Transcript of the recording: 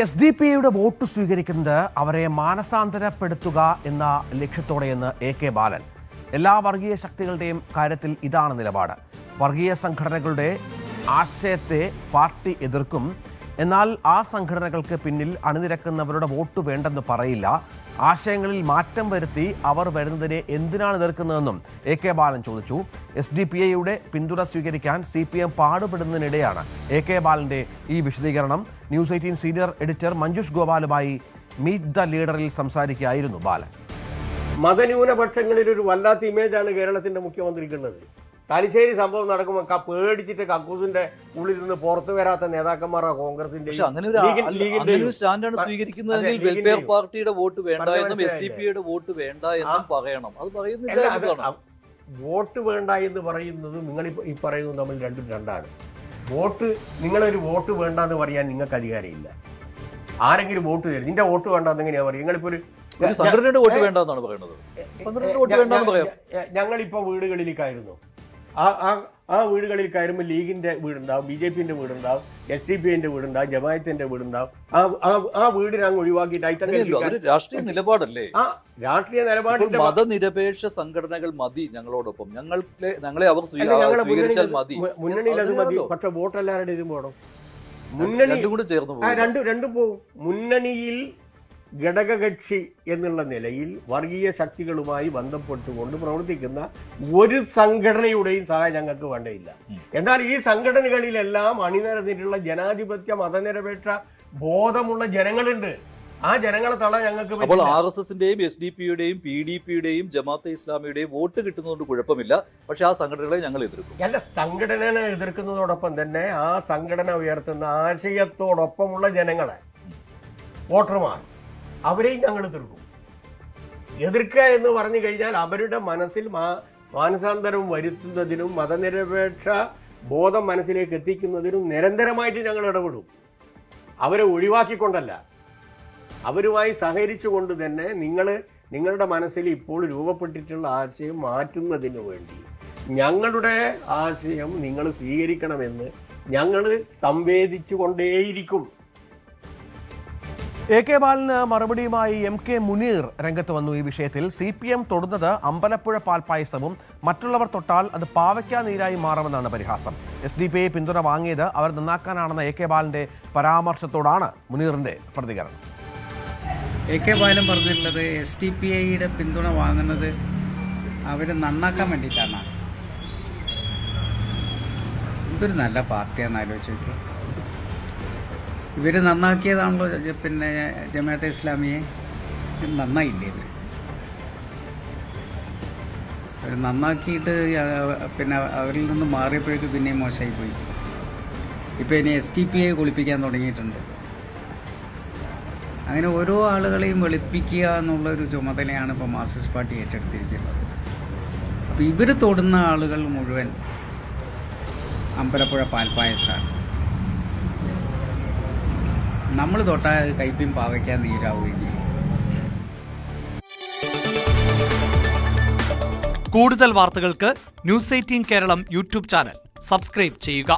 SDP-യുടെ vote സ്വീകരിക്കുന്നത് അവരെ മാനസാന്തരപ്പെടുത്തുക എന്ന ലക്ഷ്യത്തോടെയെന്ന് AK ബാലൻ. എല്ലാ വർഗീയ ശക്തികളുടെയും കാര്യത്തിൽ ഇതാണ് നിലപാട്. വർഗീയ സംഘടനകളുടെ ആശയത്തെ പാർട്ടി എതിർക്കും. എന്നാൽ ആ സംഘടനകൾക്ക് പിന്നിൽ അണിനിരക്കുന്നവരുടെ വോട്ട് വേണ്ടെന്ന് പറയില്ല. ആശയങ്ങളിൽ മാറ്റം വരുത്തി അവർ വരുന്നതിനെ എന്തിനാണ് എതിർക്കുന്നതെന്നും AK ബാലൻ ചോദിച്ചു. SDP-യുടെ പിന്തുണ സ്വീകരിക്കാൻ CPM പാടുപെടുന്നതിനിടെയാണ് AK ബാലന്റെ ഈ വിശദീകരണം. ന്യൂസ് 18 സീനിയർ എഡിറ്റർ മഞ്ജുഷ് ഗോപാലുമായി മീറ്റ് ദ ലീഡറിൽ സംസാരിക്കുകയായിരുന്നു ബാലൻ. മതന്യൂനപക്ഷങ്ങളിൽ ഒരു വല്ലാത്ത ഇമേജാണ് കേരളത്തിന്റെ മുഖ്യമന്ത്രിക്കുള്ളത്. തലശ്ശേരി സംഭവം നടക്കുമ്പോൾ പേടിച്ചിട്ട് കക്കൂസിന്റെ ഉള്ളിൽ നിന്ന് പുറത്തു വരാത്ത നേതാക്കന്മാരാ കോൺഗ്രസിന്റെ. വെൽഫെയർ പാർട്ടിയുടെ വോട്ട് വേണ്ട എന്നും SDP-യുടെ വോട്ട് വേണ്ട എന്നും പറയണം. അത് പറയുന്നില്ല. വോട്ട് വേണ്ട എന്ന് പറയുന്നത് നിങ്ങൾ ഈ പറയുന്നത് തമ്മിൽ രണ്ടാണ്. നിങ്ങളൊരു വോട്ട് വേണ്ട എന്ന് പറയാൻ നിങ്ങൾക്ക് അധികാരമില്ല. ആരെങ്കിലും വോട്ട് തരും, നിന്റെ വോട്ട് വേണ്ടെന്ന് എങ്ങനെയാ പറയും? നിങ്ങളിപ്പോ സംഘടനയുടെ വോട്ട് വേണ്ടെന്നാണ് പറയുന്നത്. സംഘടനയുടെ വോട്ട് വേണ്ടെന്ന് പറയാം. ഞങ്ങളിപ്പോ വീടുകളിലേക്കായിരുന്നു. ആ വീടുകളിൽ കയറുമ്പോൾ ലീഗിന്റെ വീടുണ്ടാവും, BJP-ന്റെ വീടുണ്ടാവും, SDP-ന്റെ വീടുണ്ടാവും, ജമാഅത്തിന്റെ വീടുണ്ടാവും. ആ വീട് ഞങ്ങൾ ഒഴിവാക്കിയിട്ട് രാഷ്ട്രീയ നിലപാടല്ലേ? രാഷ്ട്രീയ നിലപാടിന്റെ മതനിരപേക്ഷ സംഘടനകൾ മതി ഞങ്ങളോടൊപ്പം. ഞങ്ങളെ അവർ സ്വീകരിച്ചാൽ മതി. മുന്നണിയിൽ അത് മതി. പക്ഷെ വോട്ട് എല്ലാവരുടെ ഇതും പോകണം. മുന്നണി രണ്ടും പോകും. മുന്നണിയിൽ ഘടകകക്ഷി എന്നുള്ള നിലയിൽ വർഗീയ ശക്തികളുമായി ബന്ധപ്പെട്ടുകൊണ്ട് പ്രവർത്തിക്കുന്ന ഒരു സംഘടനയുടെയും സഹായം ഞങ്ങൾക്ക് വേണ്ടയില്ല. എന്നാൽ ഈ സംഘടനകളിലെല്ലാം അണിനിരന്നിട്ടുള്ള ജനാധിപത്യ മതനിരപേക്ഷ ബോധമുള്ള ജനങ്ങളുണ്ട്. ആ ജനങ്ങളെ തള ഞങ്ങൾക്ക്. അപ്പോൾ RSS-ന്റെയും SDP-യുടെയും PDP-യുടെയും ജമാഅത്തെ ഇസ്ലാമിയുടെയും വോട്ട് കിട്ടുന്നതുകൊണ്ട് കുഴപ്പമില്ല. പക്ഷെ ആ സംഘടനകളെ ഞങ്ങൾ എതിർക്കും. അല്ല, സംഘടനയെ എതിർക്കുന്നതോടൊപ്പം തന്നെ ആ സംഘടന ഉയർത്തുന്ന ആശയത്തോടൊപ്പമുള്ള ജനങ്ങളെ, വോട്ടർമാർ, അവരെയും ഞങ്ങൾ എതിർക്കും. എതിർക്കുക എന്ന് പറഞ്ഞു കഴിഞ്ഞാൽ അവരുടെ മനസ്സിൽ മാനസാന്തരം വരുത്തുന്നതിനും മതനിരപേക്ഷ ബോധം മനസ്സിലേക്ക് എത്തിക്കുന്നതിനും നിരന്തരമായിട്ട് ഞങ്ങൾ ഇടപെടും. അവരെ ഒഴിവാക്കിക്കൊണ്ടല്ല, അവരുമായി സഹകരിച്ചുകൊണ്ട് തന്നെ നിങ്ങളുടെ മനസ്സിൽ ഇപ്പോൾ രൂപപ്പെട്ടിട്ടുള്ള ആശയം മാറ്റുന്നതിന് വേണ്ടി ഞങ്ങളുടെ ആശയം നിങ്ങൾ സ്വീകരിക്കണമെന്ന് ഞങ്ങൾ സംവേദിച്ചു കൊണ്ടേയിരിക്കും. AK ബാലന് മറുപടിയുമായി MK മുനീർ രംഗത്ത് വന്നു. ഈ വിഷയത്തിൽ CPM തൊടുന്നത് അമ്പലപ്പുഴ പാൽപ്പായസവും മറ്റുള്ളവർ തൊട്ടാൽ അത് പാവയ്ക്ക നീരായി മാറുമെന്നാണ് പരിഹാസം. SDP പിന്തുണ വാങ്ങിയത് അവർ നന്നാക്കാനാണെന്ന AK ബാലന്റെ പരാമർശത്തോടാണ് മുനീറിന്റെ പ്രതികരണം. AK ബാലൻ പറഞ്ഞിട്ടുള്ളത് SDP-യുടെ പിന്തുണ വാങ്ങുന്നത് അവർ നന്നാക്കാൻ വേണ്ടിയിട്ടാണ്. ഇതൊരു നല്ല പാർട്ടിയാണെന്ന് ആലോചിച്ച് നോക്കി. ഇവർ നന്നാക്കിയതാണല്ലോ പിന്നെ ജമാഅത്തെ ഇസ്ലാമിയെ. നന്നായില്ലേ അവർ നന്നാക്കിയിട്ട് പിന്നെ അവരിൽ നിന്ന് മാറിയപ്പോഴേക്ക് പിന്നെയും മോശമായി പോയി. ഇപ്പോൾ ഇനി SDP-യെ കുളിപ്പിക്കാൻ തുടങ്ങിയിട്ടുണ്ട്. അങ്ങനെ ഓരോ ആളുകളെയും വെളുപ്പിക്കുക എന്നുള്ളൊരു ചുമതലയാണ് ഇപ്പോൾ മാർക്സിസ്റ്റ് പാർട്ടി ഏറ്റെടുത്തിരിക്കുന്നത്. അപ്പോൾ ഇവർ തൊടുന്ന ആളുകൾ മുഴുവൻ അമ്പലപ്പുഴ പാൽപ്പായസമാണ്. നമ്മൾ തൊട്ടാൽ കയ്പയും പാവയ്ക്കാൻ നീരാവുകയും ചെയ്യും. കൂടുതൽ വാർത്തകൾക്ക് news 18 Keralam YouTube channel subscribe ചെയ്യുക.